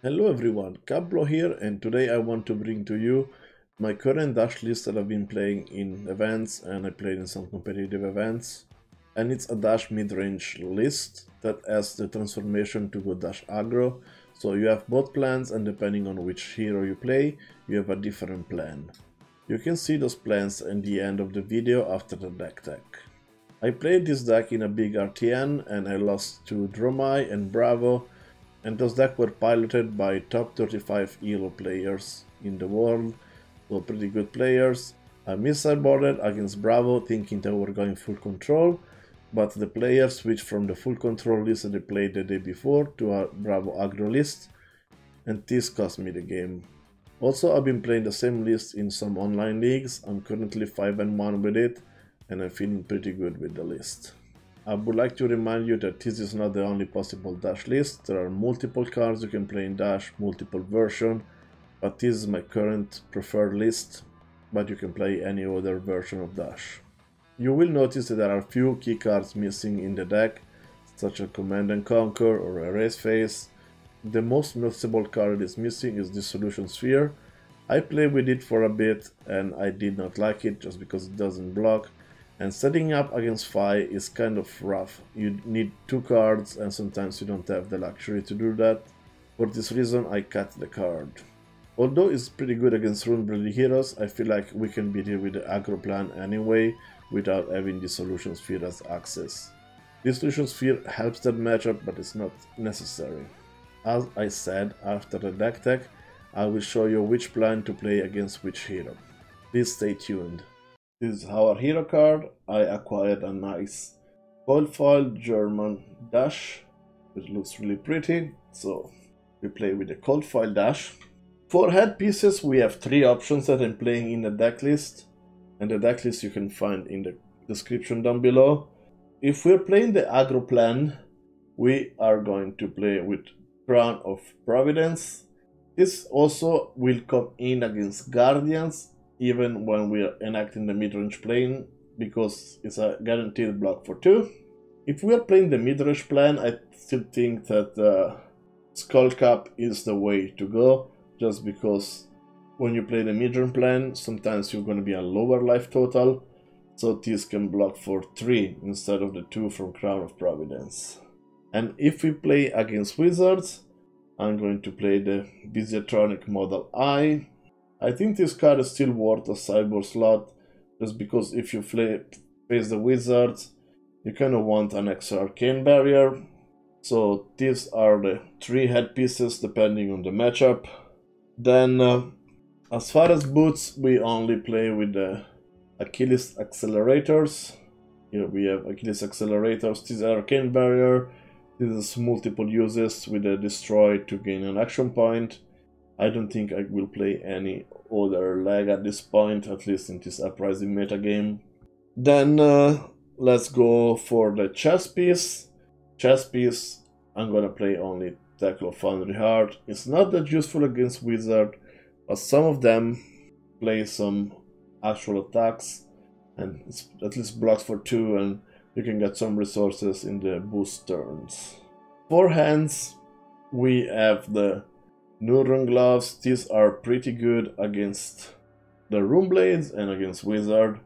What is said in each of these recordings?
Hello everyone, Gameplans here, and today I want to bring to you my current dash list that I've been playing in events, and I played in some competitive events. And it's a dash midrange list that has the transformation to go dash aggro. So you have both plans, and depending on which hero you play, you have a different plan. You can see those plans in the end of the video after the deck tech. I played this deck in a big RTN and I lost to Dromai and Bravo, and those decks were piloted by top 35 ELO players in the world, so pretty good players. I missideboarded against Bravo thinking they were going full control, but the players switched from the full control list that they played the day before to a Bravo aggro list, and this cost me the game. Also, I've been playing the same list in some online leagues. I'm currently 5-1 with it, and I'm feeling pretty good with the list. I would like to remind you that this is not the only possible dash list. There are multiple cards you can play in dash, multiple versions, but this is my current preferred list, but you can play any other version of dash. You will notice that there are few key cards missing in the deck, such as Command and Conquer or Erase Face. The most noticeable card that is missing is Dissolution Sphere. I played with it for a bit and I did not like it just because it doesn't block. And setting up against Fi is kind of rough. You need two cards and sometimes you don't have the luxury to do that. For this reason I cut the card. Although it's pretty good against rune-bloody heroes, I feel like we can beat it with the aggro plan anyway without having Dissolution Sphere as access. Dissolution Sphere helps that matchup, but it's not necessary. As I said, after the deck tech, I will show you which plan to play against which hero. Please stay tuned. This is our hero card. I acquired a nice gold foil German dash, which looks really pretty. So we play with the gold foil dash. For head pieces, we have three options that I'm playing in the deck list, and the deck list you can find in the description down below. If we're playing the aggro plan, we are going to play with Crown of Providence. This also will come in against Guardians, even when we are enacting the midrange plane, because it's a guaranteed block for 2. If we are playing the midrange plan, I still think that Skull Cap is the way to go, just because when you play the midrange plan, sometimes you're going to be a lower life total, so this can block for 3 instead of the 2 from Crown of Providence. And if we play against Wizards, I'm going to play the Visiatronic Model I. I think this card is still worth a sideboard slot, just because if you face the Wizards, you kind of want an extra Arcane Barrier. So these are the 3 head pieces depending on the matchup. Then as far as boots, we only play with the Achilles Accelerators. Here we have Achilles Accelerators. This is Arcane Barrier. This is multiple uses with a Destroy to gain an action point. I don't think I will play any other leg at this point, at least in this UPRISING metagame. Then let's go for the chess piece. Chess piece, I'm gonna play only Tackle of Foundry Heart. It's not that useful against Wizard, but some of them play some actual attacks, and it's at least blocks for 2, and you can get some resources in the boost turns. For hands, we have the Neuron Gloves. These are pretty good against the Rune Blades and against Wizard.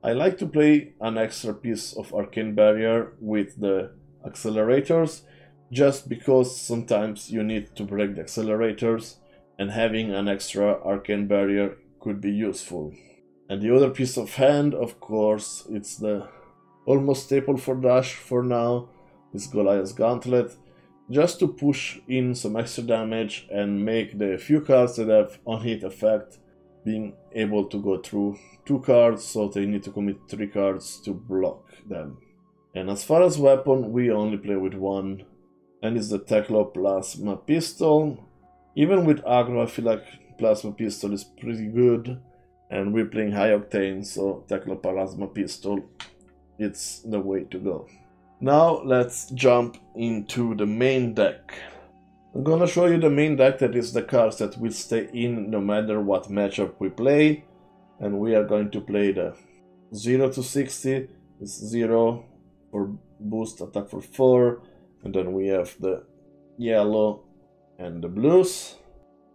I like to play an extra piece of Arcane Barrier with the Accelerators, just because sometimes you need to break the Accelerators, and having an extra Arcane Barrier could be useful. And the other piece of hand, of course, it's the almost staple for dash for now, is Goliath's Gauntlet, just to push in some extra damage and make the few cards that have on-hit effect being able to go through 2 cards, so they need to commit 3 cards to block them. And as far as weapon, we only play with 1, and it's the Teklo Plasma Pistol. Even with aggro, I feel like Plasma Pistol is pretty good, and we're playing high octane, so Teklo Plasma Pistol, it's the way to go. Now let's jump into the main deck. I'm gonna show you the main deck, that is the cards that will stay in no matter what matchup we play. And we are going to play the 0 to 60, it's 0 for boost attack for 4, and then we have the yellow and the blues.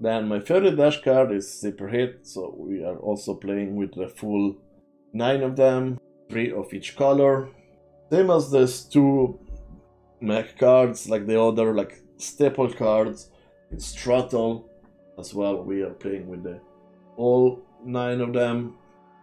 Then my favorite dash card is Zipper Hit, so we are also playing with the full 9 of them, 3 of each color. Same as these 2 mech cards, like the other like staple cards, it's Throttle as well. We are playing with all 9 of them,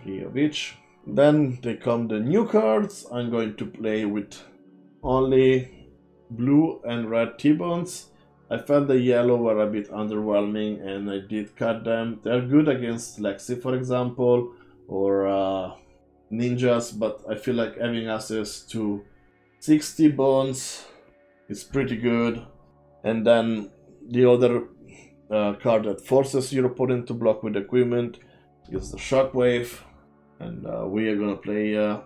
3 of each. Then they come the new cards. I'm going to play with only blue and red T-Bones. I felt the yellow were a bit underwhelming and I did cut them. They're good against Lexi, for example, or ninjas, but I feel like having access to 60 bones is pretty good. And then the other card that forces your opponent to block with equipment is the Shockwave. And we are gonna play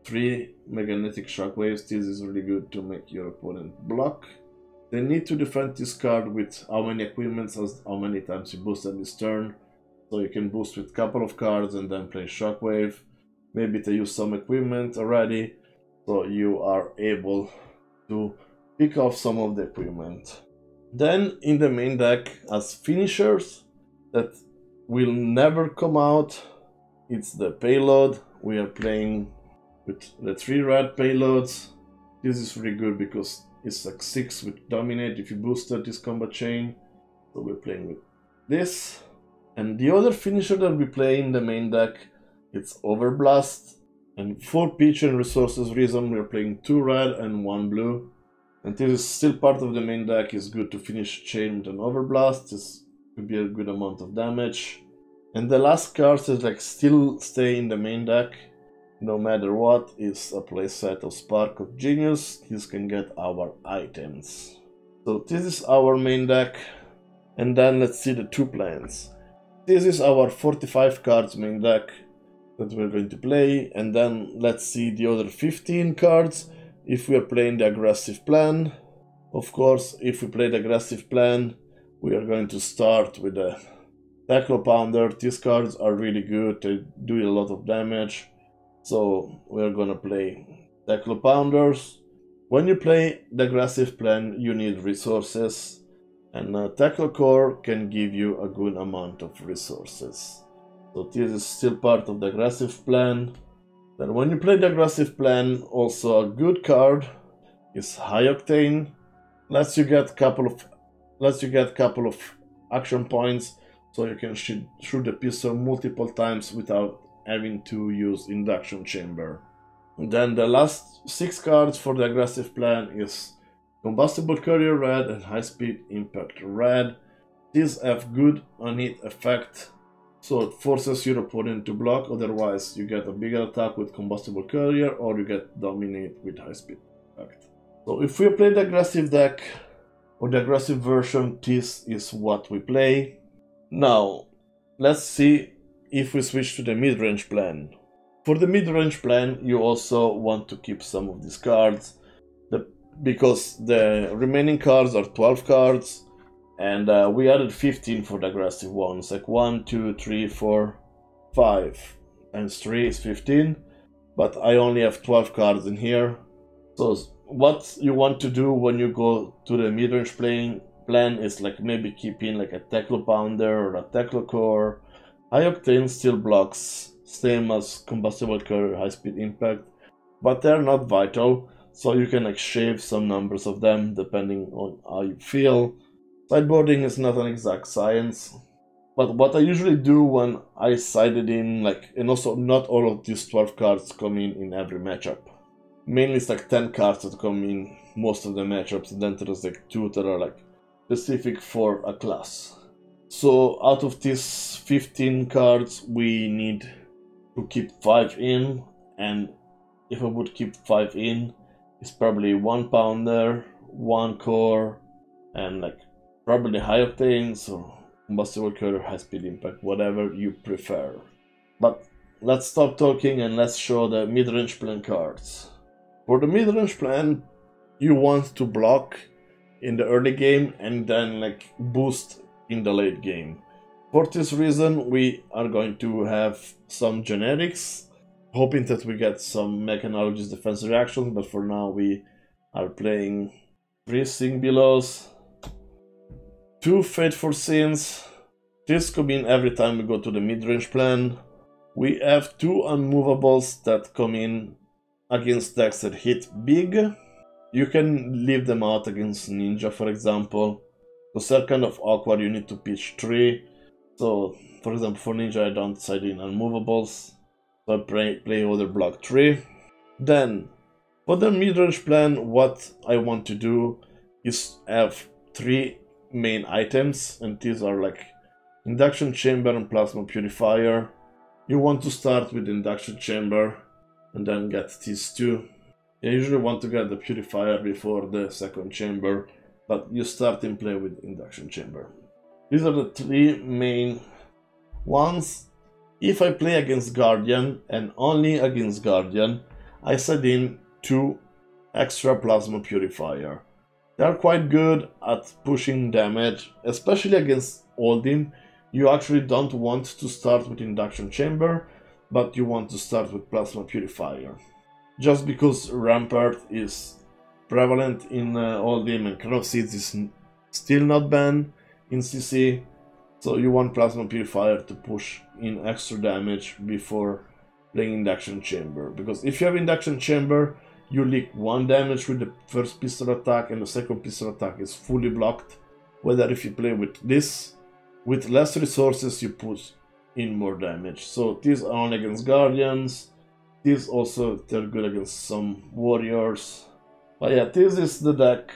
3 magnetic shockwaves. This is really good to make your opponent block. They need to defend this card with how many equipments as how many times you boost on this turn. So you can boost with a couple of cards and then play Shockwave. Maybe they use some equipment already, so you are able to pick off some of the equipment. Then in the main deck, as finishers that will never come out, it's the payload. We are playing with the 3 red payloads. This is really good because it's like 6 with Dominate if you boosted this combat chain. So we're playing with this. And the other finisher that we play in the main deck, it's Overblast. And for pitch and resources reason, we're playing 2 red and 1 blue. And this is still part of the main deck. It's good to finish chain with an Overblast. This could be a good amount of damage. And the last card is like still stay in the main deck. No matter what, is a playset of Spark of Genius. This can get our items. So this is our main deck. And then let's see the 2 plans. This is our 45 cards main deck that we're going to play. And then let's see the other 15 cards if we are playing the aggressive plan. Of course, if we play the aggressive plan, we are going to start with the Tackle Pounder. These cards are really good. They do a lot of damage. So we're gonna play Tackle Pounders. When you play the aggressive plan, you need resources, and Tackle Core can give you a good amount of resources. So this is still part of the aggressive plan. Then when you play the aggressive plan, also a good card is High Octane. Lets you get couple of action points, so you can shoot the pistol multiple times without having to use induction chamber. And then the last 6 cards for the aggressive plan is Combustible Courier red and High Speed Impact red. These have good on-hit effect, so it forces your opponent to block, otherwise you get a bigger attack with Combustible Courier or you get Dominate with High Speed Impact. So if we play the aggressive deck or the aggressive version, this is what we play. Now let's see if we switch to the mid-range plan. For the mid-range plan, you also want to keep some of these cards because the remaining cards are 12 cards and we added 15 for the aggressive ones, like 1, 2, 3, 4, 5 times 3 is 15, but I only have 12 cards in here. So what you want to do when you go to the mid-range plan is like maybe keep in like a Tackle Pounder or a Tackle Core. High Octane still blocks, same as Combustible Courier, High Speed Impact, but they're not vital, so you can like shave some numbers of them depending on how you feel. Sideboarding is not an exact science, but what I usually do when I sided in, like, and also not all of these 12 cards come in every matchup. Mainly it's like 10 cards that come in most of the matchups, and then there's like 2 that are like specific for a class. So out of these 15 cards, we need to keep 5 in, and if I would keep 5 in, it's probably 1 Pounder, 1 Core, and like probably High Octane, so Combustible Courier, High Speed Impact, whatever you prefer. But let's stop talking and let's show the mid-range plan cards. For the mid-range plan, you want to block in the early game and then like boost in the late game. For this reason, we are going to have some generics, hoping that we get some Mechanologist defense reactions, but for now we are playing 3 Sing Belows. 2 Faithful Sins. This come in every time we go to the mid-range plan. We have 2 Unmovables that come in against decks that hit big. You can leave them out against Ninja, for example. Because they're kind of awkward, you need to pitch 3. So, for example, for Ninja I don't side in Unmovables. So I play other block 3. Then, for the mid-range plan, what I want to do is have 3 main items, and these are like Induction Chamber and Plasma Purifier. You want to start with the Induction Chamber and then get these 2. You usually want to get the Purifier before the second chamber, but you start in play with Induction Chamber. These are the 3 main ones. If I play against Guardian, and only against Guardian, I set in 2 extra Plasma Purifier. They are quite good at pushing damage, especially against Oldhim. You actually don't want to start with Induction Chamber, but you want to start with Plasma Purifier. Just because Rampart is prevalent in Oldhim and Crown of Seeds is still not banned in CC, so you want Plasma Purifier to push in extra damage before playing Induction Chamber. Because if you have Induction Chamber, you leak 1 damage with the first pistol attack and the second pistol attack is fully blocked. Whether if you play with this, with less resources, you put in more damage. So these are only against Guardians. These also, they're good against some Warriors. But yeah, this is the deck.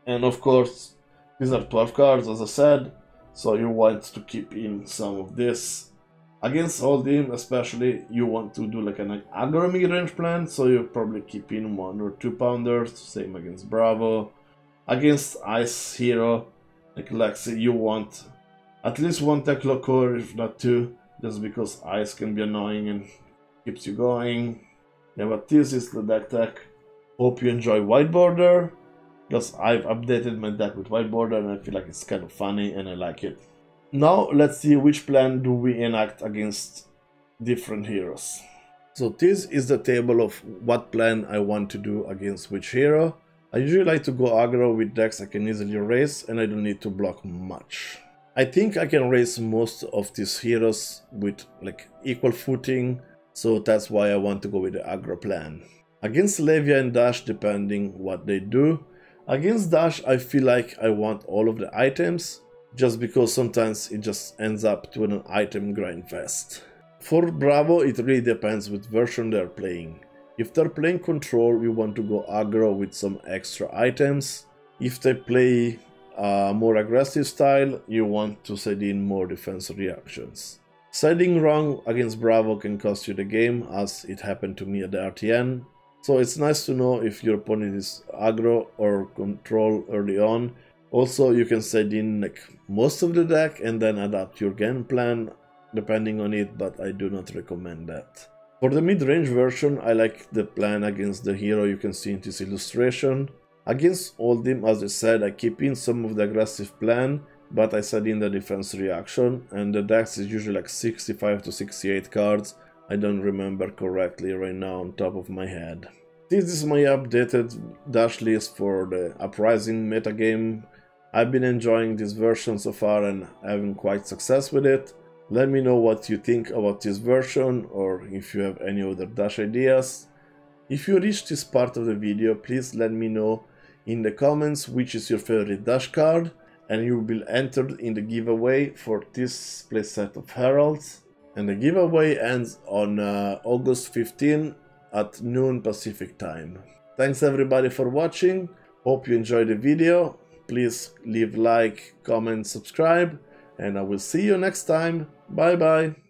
And of course, these are 12 cards, as I said. So you want to keep in some of this. Against Oldhim especially, you want to do like an Aggro mid-range plan, so you probably keep in 1 or 2 pounders, same against Bravo. Against Ice Hero, like Lexi, you want at least 1 Teclo Core, if not 2, just because Ice can be annoying and keeps you going. Yeah, but this is the deck tech. Hope you enjoy White Border, because I've updated my deck with White Border and I feel like it's kind of funny and I like it. Now let's see which plan do we enact against different heroes. So this is the table of what plan I want to do against which hero. I usually like to go aggro with decks I can easily race and I don't need to block much. I think I can race most of these heroes with like equal footing, so that's why I want to go with the aggro plan. Against Levia and Dash, depending what they do. Against Dash I feel like I want all of the items, just because sometimes it just ends up to an item grind fest. For Bravo, it really depends which version they're playing. If they're playing Control, we want to go aggro with some extra items. If they play a more aggressive style, you want to set in more defense reactions. Siding wrong against Bravo can cost you the game, as it happened to me at the RTN. So it's nice to know if your opponent is aggro or Control early on. Also, you can set in like most of the deck and then adapt your game plan depending on it, but I do not recommend that. For the mid-range version, I like the plan against the hero you can see in this illustration. Against Oldhim, as I said, I keep in some of the aggressive plan, but I set in the defense reaction, and the deck is usually like 65 to 68 cards. I don't remember correctly right now on top of my head. This is my updated Dash list for the UPRISING metagame. I've been enjoying this version so far and having quite success with it. Let me know what you think about this version, or if you have any other Dash ideas. If you reached this part of the video, please let me know in the comments which is your favorite Dash card, and you will be entered in the giveaway for this playset of Heralds. And the giveaway ends on August 15 at noon Pacific time. Thanks everybody for watching. Hope you enjoyed the video. Please leave like, comment, subscribe, and I will see you next time. Bye bye.